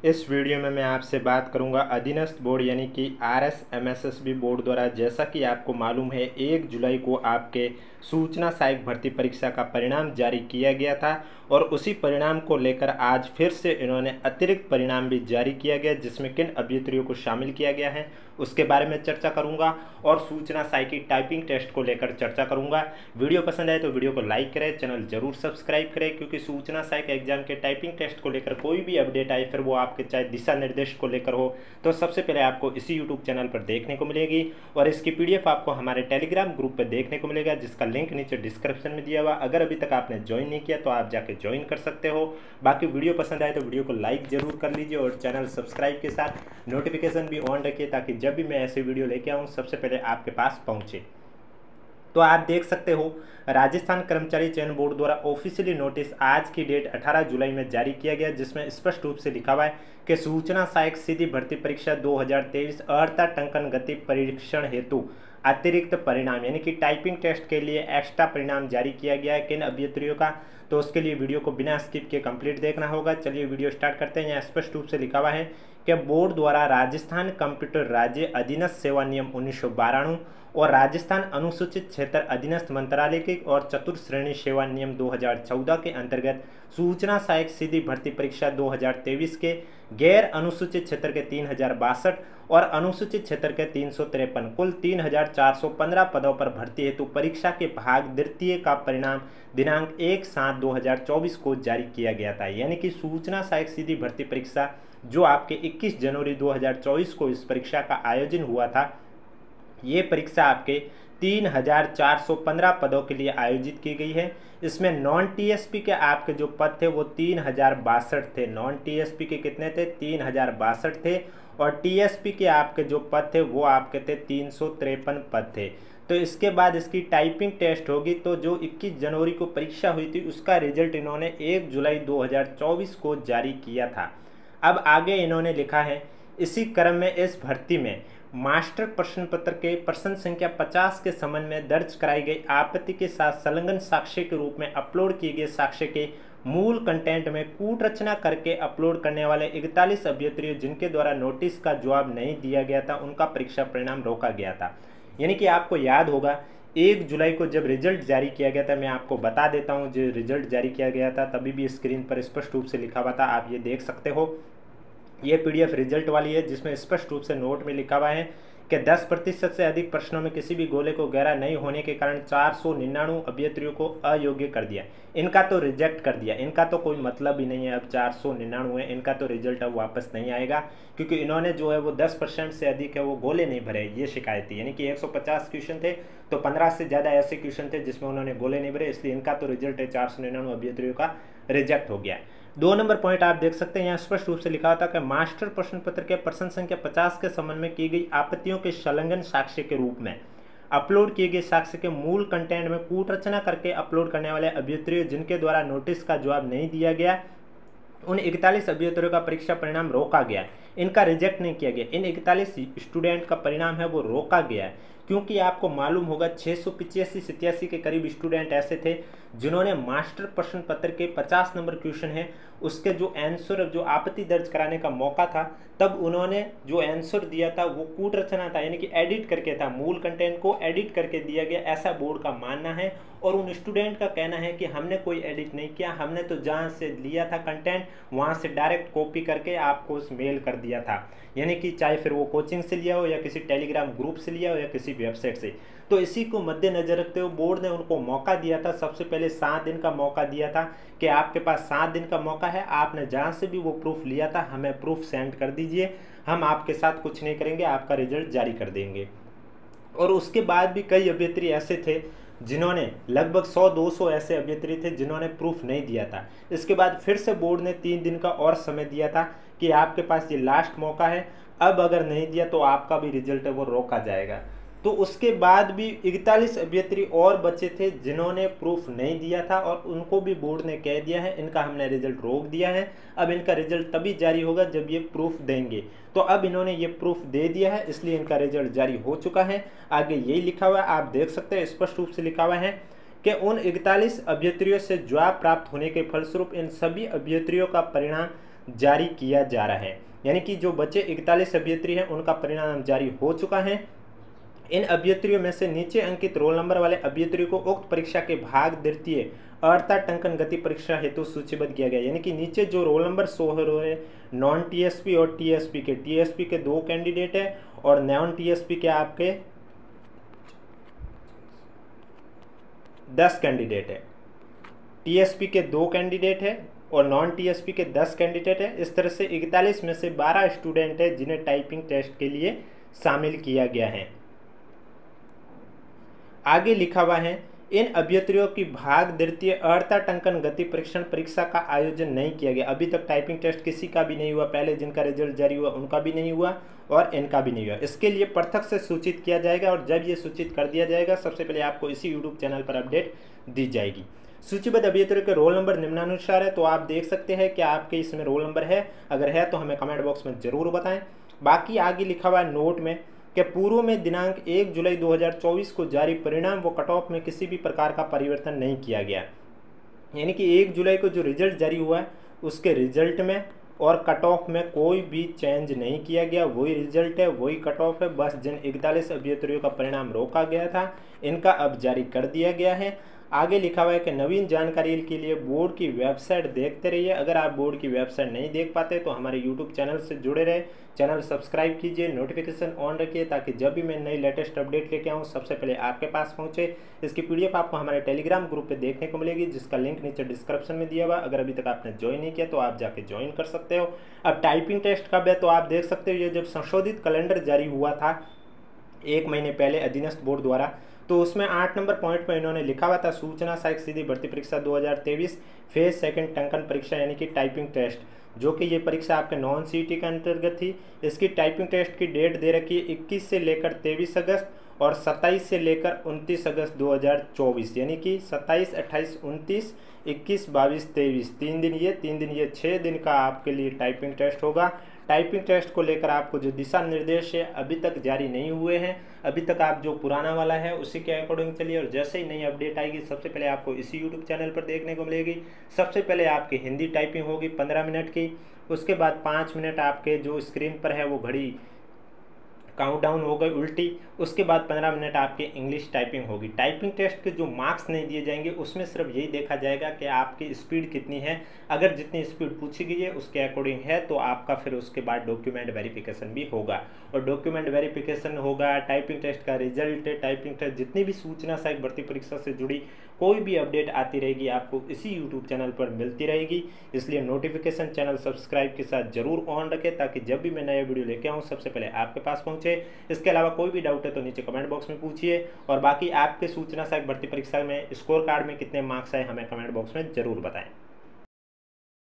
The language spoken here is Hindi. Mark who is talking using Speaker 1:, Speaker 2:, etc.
Speaker 1: इस वीडियो में मैं आपसे बात करूंगा अधीनस्थ बोर्ड यानी कि RSMSSB बोर्ड द्वारा, जैसा कि आपको मालूम है 1 जुलाई को आपके सूचना सहायक भर्ती परीक्षा का परिणाम जारी किया गया था और उसी परिणाम को लेकर आज फिर से इन्होंने अतिरिक्त परिणाम भी जारी किया गया, जिसमें किन अभ्यर्थियों को शामिल किया गया है उसके बारे में चर्चा करूंगा और सूचना सहायक की टाइपिंग टेस्ट को लेकर चर्चा करूंगा। वीडियो पसंद आए तो वीडियो को लाइक करें, चैनल जरूर सब्सक्राइब करें, क्योंकि सूचना सहायक एग्जाम के टाइपिंग टेस्ट को लेकर कोई भी अपडेट आए, फिर वो आपके चाहे दिशा निर्देश को लेकर हो, तो सबसे पहले आपको इसी यूट्यूब चैनल पर देखने को मिलेगी और इसकी PDF आपको हमारे टेलीग्राम ग्रुप पर देखने को मिलेगा, जिसका लिंक नीचे डिस्क्रिप्शन में दिया हुआ। अगर अभी तक आपने ज्वाइन नहीं किया तो आप जाके ज्वाइन कर सकते हो। बाकी वीडियो पसंद आए तो वीडियो को लाइक जरूर कर लीजिए और चैनल सब्सक्राइब के साथ नोटिफिकेशन भी ऑन रखिए, ताकि जब भी मैं ऐसे वीडियो लेके आऊँ सबसे पहले आपके पास पहुँचे। तो आप देख सकते हो राजस्थान कर्मचारी चयन बोर्ड द्वारा ऑफिशियली नोटिस आज की डेट 18 जुलाई में जारी किया गया, जिसमें स्पष्ट रूप से लिखा हुआ है कि सूचना सहायक सीधी भर्ती परीक्षा 2023 अर्हता टंकन गति परीक्षण हेतु अतिरिक्त परिणाम यानी कि टाइपिंग टेस्ट के लिए एक्स्ट्रा परिणाम जारी किया गया है किन अभ्यर्थियों का, तो उसके लिए वीडियो को बिना स्किप के कंप्लीट देखना होगा। चलिए वीडियो स्टार्ट करते हैं। यहाँ स्पष्ट रूप से लिखा हुआ है कि बोर्ड द्वारा राजस्थान कंप्यूटर राज्य अधीनस्थ सेवा नियम 1992 और राजस्थान अनुसूचित क्षेत्र अधीनस्थ मंत्रालय के और चतुर्थ श्रेणी सेवा नियम 2014 के अंतर्गत सूचना सहायक सीधी भर्ती परीक्षा 2023 के गैर अनुसूचित क्षेत्र के 3062 और अनुसूचित क्षेत्र के 353 कुल 3415 पदों पर भर्ती हेतु परीक्षा के भाग द्वितीय का परिणाम दिनांक 1/7/2024 को जारी किया गया था। यानी कि सूचना सहायक सीधी भर्ती परीक्षा जो आपके 21 जनवरी 2024 को इस परीक्षा का आयोजन हुआ था, ये परीक्षा आपके 3415 पदों के लिए आयोजित की गई है। इसमें नॉन TSP के आपके जो पद थे वो 3062 थे। नॉन TSP के कितने थे? 3062 थे और TSP के आपके जो पद थे वो आपके थे 353 पद थे। तो इसके बाद इसकी टाइपिंग टेस्ट होगी। तो जो 21 जनवरी को परीक्षा हुई थी उसका रिजल्ट इन्होंने 1 जुलाई 2024 को जारी किया था। अब आगे इन्होंने लिखा है, इसी क्रम में इस भर्ती में मास्टर प्रश्न पत्र के प्रश्न संख्या 50 के संबंध में दर्ज कराई गई आपत्ति के साथ संलग्न साक्ष्य के रूप में अपलोड किए गए साक्ष्य के मूल कंटेंट में कूट रचना करके अपलोड करने वाले 41 अभ्यर्थियों जिनके द्वारा नोटिस का जवाब नहीं दिया गया था, उनका परीक्षा परिणाम रोका गया था। यानी कि आपको याद होगा 1 जुलाई को जब रिजल्ट जारी किया गया था, मैं आपको बता देता हूँ जो रिजल्ट जारी किया गया था, तभी भी स्क्रीन पर स्पष्ट रूप से लिखा हुआ था, आप ये देख सकते हो। ये PDF रिजल्ट वाली है, जिसमें स्पष्ट रूप से नोट में लिखा हुआ है कि 10% से अधिक प्रश्नों में किसी भी गोले को गहरा नहीं होने के कारण 499 अभ्यर्थियों को अयोग्य कर दिया। इनका तो रिजेक्ट कर दिया, इनका तो कोई मतलब ही नहीं है। अब 499 है, इनका तो रिजल्ट अब वापस नहीं आएगा, क्योंकि इन्होंने जो है वो 10% से अधिक है वो गोले नहीं भरे, ये शिकायत थी। यानी कि 150 क्वेश्चन थे तो 15 से ज़्यादा ऐसे क्वेश्चन थे जिसमें उन्होंने गोले नहीं भरे, इसलिए इनका तो रिजल्ट है 499 अभ्यर्थियों का रिजेक्ट हो गया। 2 नंबर पॉइंट आप देख सकते हैं, यहाँ स्पष्ट रूप से लिखा था कि मास्टर प्रश्न पत्र के प्रश्न संख्या 50 के संबंध में की गई आपत्तियों के संलग्न साक्ष्य के रूप में अपलोड किए गए साक्ष्य के मूल कंटेंट में कूट रचना करके अपलोड करने वाले अभ्यर्थियों जिनके द्वारा नोटिस का जवाब नहीं दिया गया, उन 41 अभ्यर्थियों का परीक्षा परिणाम रोका गया। इनका रिजेक्ट नहीं किया गया, इन 41 स्टूडेंट का परिणाम है वो रोका गया है, क्योंकि आपको मालूम होगा 685-87 के करीब स्टूडेंट ऐसे थे जिन्होंने मास्टर प्रश्न पत्र के 50 नंबर क्वेश्चन है उसके जो आंसर जो आपत्ति दर्ज कराने का मौका था, तब उन्होंने जो आंसर दिया था वो कूट रचना था, यानी कि एडिट करके था, मूल कंटेंट को एडिट करके दिया गया, ऐसा बोर्ड का मानना है। और उन स्टूडेंट का कहना है कि हमने कोई एडिट नहीं किया, हमने तो जहाँ से लिया था कंटेंट वहाँ से डायरेक्ट कॉपी करके आपको उस मेल कर दिया था। यानी कि चाहे फिर वो कोचिंग से लिया हो या किसी टेलीग्राम ग्रुप से लिया हो या किसी वेबसाइट से। तो इसी को मद्देनजर रखते हुए बोर्ड ने उनको मौका दिया था, सबसे पहले 7 दिन का मौका दिया था कि आपके पास 7 दिन का मौका है, आपने जहाँ से भी वो प्रूफ लिया था हमें प्रूफ सेंड कर दीजिए, हम आपके साथ कुछ नहीं करेंगे, आपका रिजल्ट जारी कर देंगे। और उसके बाद भी कई अभ्यर्थी ऐसे थे जिन्होंने लगभग 100-200 ऐसे अभ्यर्थी थे जिन्होंने प्रूफ नहीं दिया था। इसके बाद फिर से बोर्ड ने 3 दिन का और समय दिया था कि आपके पास ये लास्ट मौका है, अब अगर नहीं दिया तो आपका भी रिजल्ट है वो रोका जाएगा। तो उसके बाद भी 41 अभ्यर्थी और बचे थे जिन्होंने प्रूफ नहीं दिया था और उनको भी बोर्ड ने कह दिया है इनका हमने रिजल्ट रोक दिया है, अब इनका रिजल्ट तभी जारी होगा जब ये प्रूफ देंगे। तो अब इन्होंने ये प्रूफ दे दिया है, इसलिए इनका रिजल्ट जारी हो चुका है। आगे यही लिखा हुआ है, आप देख सकते हैं स्पष्ट रूप से लिखा हुआ है कि उन 41 अभ्यर्थियों से जवाब प्राप्त होने के फलस्वरूप इन सभी अभ्यर्थियों का परिणाम जारी किया जा रहा है। यानी कि जो बचे 41 अभ्यर्थी हैं उनका परिणाम जारी हो चुका है। इन अभ्यर्थियों में से नीचे अंकित रोल नंबर वाले अभ्यर्थियों को उक्त परीक्षा के भाग द्वितीय अर्थात टंकन गति परीक्षा हेतु सूचीबद्ध किया गया। यानी कि नीचे जो रोल नंबर शो हो रहे हैं नॉन टीएसपी और टीएसपी के 2 कैंडिडेट है और नॉन टीएसपी के आपके 10 कैंडिडेट है। टीएसपी के 2 कैंडिडेट है और नॉन टीएसपी के 10 कैंडिडेट है। इस तरह से 41 में से 12 स्टूडेंट है जिन्हें टाइपिंग टेस्ट के लिए शामिल किया गया है। आगे लिखा हुआ है इन अभ्यर्थियों की भाग द्वितीय अर्थात टंकन गति परीक्षण परीक्षा का आयोजन नहीं किया गया। अभी तक टाइपिंग टेस्ट किसी का भी नहीं हुआ, पहले जिनका रिजल्ट जारी हुआ उनका भी नहीं हुआ और इनका भी नहीं हुआ। इसके लिए पृथक से सूचित किया जाएगा और जब ये सूचित कर दिया जाएगा सबसे पहले आपको इसी यूट्यूब चैनल पर अपडेट दी जाएगी। सूचीबद्ध अभ्यर्थियों के रोल नंबर निम्नानुसार है, तो आप देख सकते हैं कि आपके इसमें रोल नंबर है, अगर है तो हमें कमेंट बॉक्स में जरूर बताएं। बाकी आगे लिखा हुआ है नोट में कि पूर्व में दिनांक 1 जुलाई 2024 को जारी परिणाम व कट ऑफ में किसी भी प्रकार का परिवर्तन नहीं किया गया। यानी कि 1 जुलाई को जो रिजल्ट जारी हुआ है उसके रिजल्ट में और कट ऑफ में कोई भी चेंज नहीं किया गया, वही रिजल्ट है वही कट ऑफ है। बस जिन 41 अभ्यर्थियों का परिणाम रोका गया था इनका अब जारी कर दिया गया है। आगे लिखा हुआ है कि नवीन जानकारी के लिए बोर्ड की वेबसाइट देखते रहिए। अगर आप बोर्ड की वेबसाइट नहीं देख पाते तो हमारे यूट्यूब चैनल से जुड़े रहे, चैनल सब्सक्राइब कीजिए, नोटिफिकेशन ऑन रखिए ताकि जब भी मैं नई लेटेस्ट अपडेट लेके आऊँ सबसे पहले आपके पास पहुँचे। इसकी पीडीएफ आपको हमारे टेलीग्राम ग्रुप पे देखने को मिलेगी जिसका लिंक नीचे डिस्क्रिप्शन में दिया हुआ। अगर अभी तक आपने ज्वाइन नहीं किया तो आप जाके ज्वाइन कर सकते हो। अब टाइपिंग टेस्ट कब है तो आप देख सकते हो, ये जब संशोधित कैलेंडर जारी हुआ था 1 महीने पहले अधीनस्थ बोर्ड द्वारा, तो उसमें 8 नंबर पॉइंट पर इन्होंने लिखा हुआ था सूचना सहायक सीधी भर्ती परीक्षा 2023 फेज सेकंड टंकन परीक्षा यानी कि टाइपिंग टेस्ट, जो कि ये परीक्षा आपके नॉन सीटी के अंतर्गत थी। इसकी टाइपिंग टेस्ट की डेट दे रखी है 21 से लेकर 23 अगस्त और 27 से लेकर 29 अगस्त 2024। यानी कि 27, 28, 29, 21, 22, 23 3 दिन ये 6 दिन का आपके लिए टाइपिंग टेस्ट होगा। टाइपिंग टेस्ट को लेकर आपको जो दिशा निर्देश है अभी तक जारी नहीं हुए हैं, अभी तक आप जो पुराना वाला है उसी के अकॉर्डिंग चलिए और जैसे ही नई अपडेट आएगी सबसे पहले आपको इसी यूट्यूब चैनल पर देखने को मिलेगी। सबसे पहले आपकी हिंदी टाइपिंग होगी 15 मिनट की, उसके बाद 5 मिनट आपके जो स्क्रीन पर है वो घड़ी काउंटडाउन हो गई उल्टी, उसके बाद 15 मिनट आपके इंग्लिश टाइपिंग होगी। टाइपिंग टेस्ट के जो मार्क्स नहीं दिए जाएंगे उसमें सिर्फ यही देखा जाएगा कि आपकी स्पीड कितनी है। अगर जितनी स्पीड पूछी गई है उसके अकॉर्डिंग है तो आपका फिर उसके बाद डॉक्यूमेंट वेरिफिकेशन भी होगा और डॉक्यूमेंट वेरिफिकेशन होगा। टाइपिंग टेस्ट का रिजल्ट, टाइपिंग टेस्ट जितनी भी सूचना सहायक भर्ती परीक्षा से जुड़ी कोई भी अपडेट आती रहेगी आपको इसी यूट्यूब चैनल पर मिलती रहेगी। इसलिए नोटिफिकेशन चैनल सब्सक्राइब के साथ जरूर ऑन रखें ताकि जब भी मैं नया वीडियो लेके आऊँ सबसे पहले आपके पास पहुँचे। इसके अलावा कोई भी डाउट है तो नीचे कमेंट बॉक्स में पूछिए और बाकी आपके सूचना सहायक भर्ती परीक्षा में स्कोर कार्ड में कितने मार्क्स आए हमें कमेंट बॉक्स में जरूर बताएं।